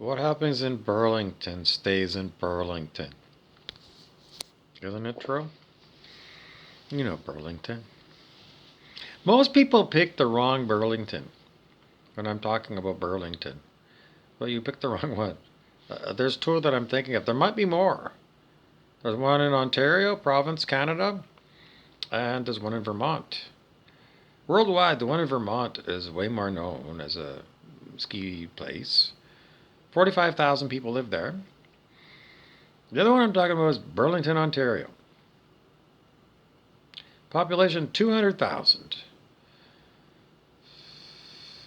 What happens in Burlington stays in Burlington. Isn't it true? You know Burlington. Most people pick the wrong Burlington when I'm talking about Burlington. Well, you picked the wrong one. There's two that I'm thinking of. There might be more. There's one in Ontario, province, Canada, and there's one in Vermont. Worldwide, the one in Vermont is way more known as a ski place. 45,000 people live there. The other one I'm talking about is Burlington, Ontario. Population 200,000.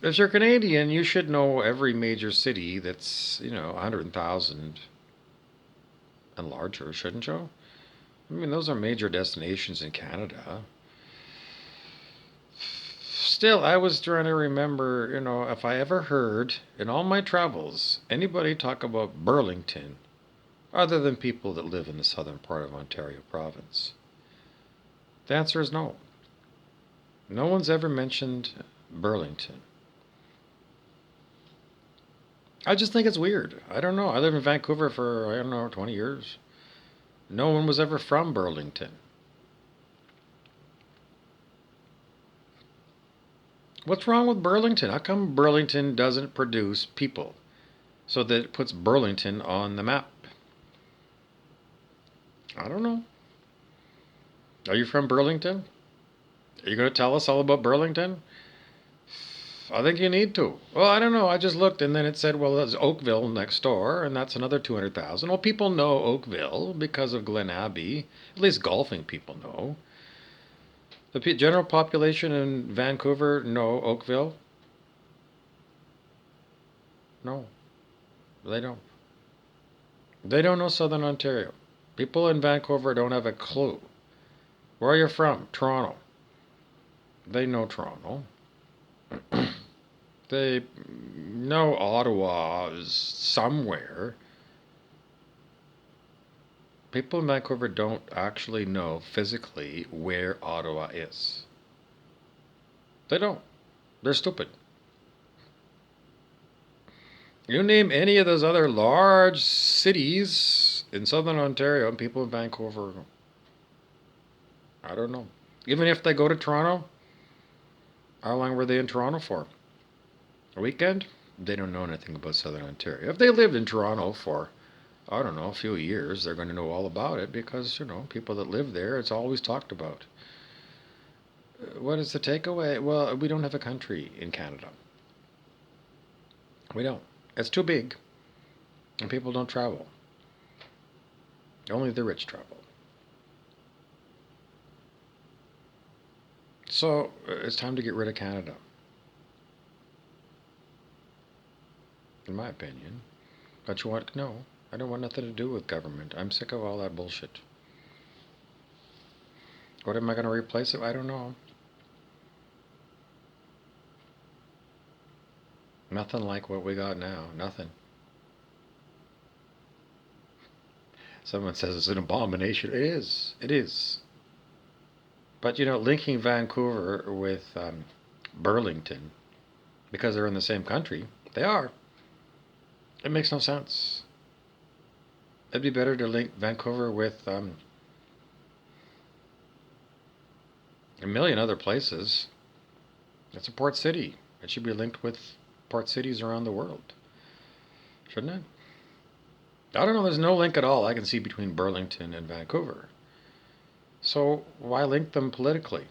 If you're Canadian, you should know every major city that's, 100,000 and larger, shouldn't you? I mean, those are major destinations in Canada. Still, I was trying to remember, if I ever heard in all my travels anybody talk about Burlington other than people that live in the southern part of Ontario province. The answer is no. No one's ever mentioned Burlington. I just think it's weird. I don't know. I lived in Vancouver for, 20 years. No one was ever from Burlington. What's wrong with Burlington? How come Burlington doesn't produce people so that it puts Burlington on the map? I don't know. Are you from Burlington? Are you going to tell us all about Burlington? I think you need to. Well, I don't know. I just looked and then it said, well, there's Oakville next door, and that's another 200,000. Well, people know Oakville because of Glen Abbey. At least golfing people know. The general population in Vancouver know Oakville? No, they don't. They don't know Southern Ontario. People in Vancouver don't have a clue. Where are you from? Toronto. They know Toronto. They know Ottawa is somewhere. People in Vancouver don't actually know physically where Ottawa is. They don't. They're stupid. You name any of those other large cities in southern Ontario, and people in Vancouver, I don't know. Even if they go to Toronto, how long were they in Toronto for? A weekend? They don't know anything about southern Ontario. If they lived in Toronto for, I don't know, a few years, they're going to know all about it because, people that live there, it's always talked about. What is the takeaway? Well, we don't have a country in Canada. We don't. It's too big, and people don't travel. Only the rich travel. So it's time to get rid of Canada, in my opinion. But you want? No, I don't want nothing to do with government. I'm sick of all that bullshit. What am I going to replace it? I don't know. Nothing like what we got now. Nothing. Someone says it's an abomination. It is. It is. But linking Vancouver with Burlington, because they're in the same country, they are. It makes no sense. It'd be better to link Vancouver with a million other places. It's a port city. It should be linked with port cities around the world, shouldn't it? I don't know. There's no link at all I can see between Burlington and Vancouver. So why link them politically?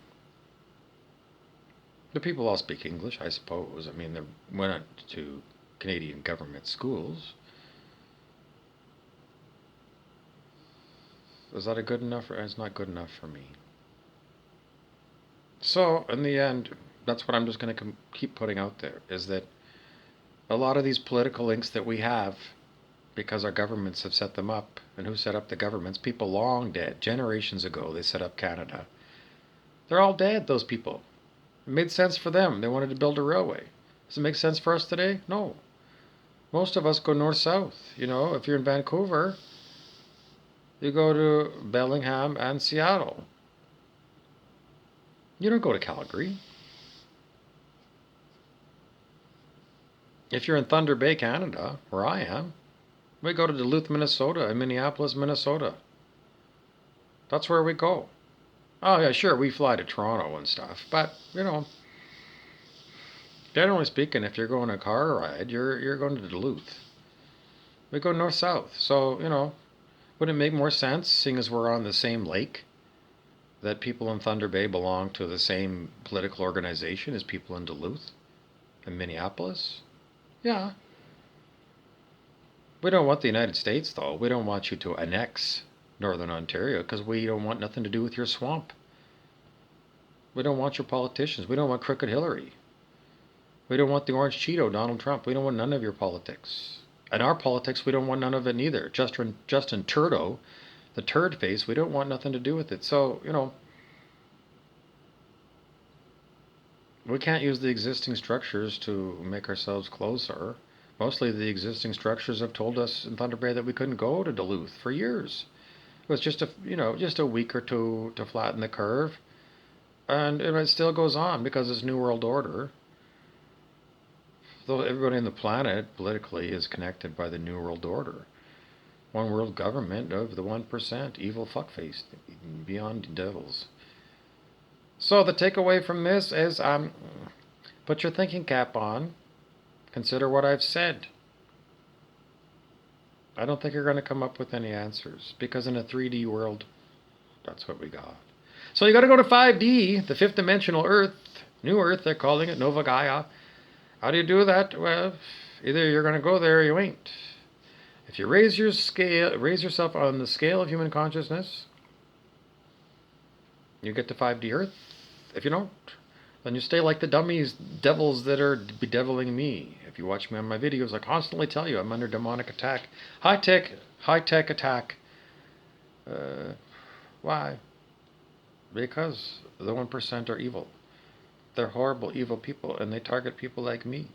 The people all speak English, I suppose. I mean, they went to Canadian government schools. Is that a good enough? It's not good enough for me. So in the end, that's what I'm just going to keep putting out there, is that a lot of these political links that we have, because our governments have set them up, and who set up the governments? People long dead. Generations ago, they set up Canada. They're all dead, those people. It made sense for them. They wanted to build a railway. Does it make sense for us today? No. Most of us go north-south. If you're in Vancouver, you go to Bellingham and Seattle. You don't go to Calgary. If you're in Thunder Bay, Canada, where I am, we go to Duluth, Minnesota, and Minneapolis, Minnesota. That's where we go. Oh yeah, sure, we fly to Toronto and stuff, but generally speaking, if you're going a car ride, you're going to Duluth. We go north south, so wouldn't it make more sense, seeing as we're on the same lake, that people in Thunder Bay belong to the same political organization as people in Duluth and Minneapolis? Yeah. We don't want the United States, though. We don't want you to annex Northern Ontario because we don't want nothing to do with your swamp. We don't want your politicians. We don't want crooked Hillary. We don't want the orange Cheeto, Donald Trump. We don't want none of your politics. And our politics, we don't want none of it neither. Justin Trudeau, the turd face, we don't want nothing to do with it. So, we can't use the existing structures to make ourselves closer. Mostly the existing structures have told us in Thunder Bay that we couldn't go to Duluth for years. It was just a week or two to flatten the curve. And it still goes on because it's New World Order. Though everybody on the planet politically is connected by the New World Order. One world government of the 1%, evil fuckface, beyond devils. So the takeaway from this is put your thinking cap on. Consider what I've said. I don't think you're going to come up with any answers because in a 3D world, that's what we got. So you got to go to 5D, the fifth dimensional Earth, New Earth, they're calling it Nova Gaia. How do you do that? Well, either you're going to go there or you ain't. If you raise yourself on the scale of human consciousness, you get to 5D Earth. If you don't, then you stay like the devils that are bedeviling me. If you watch me on my videos, I constantly tell you I'm under demonic attack. High-tech attack. Why? Because the 1% are evil. They're horrible, evil people, and they target people like me.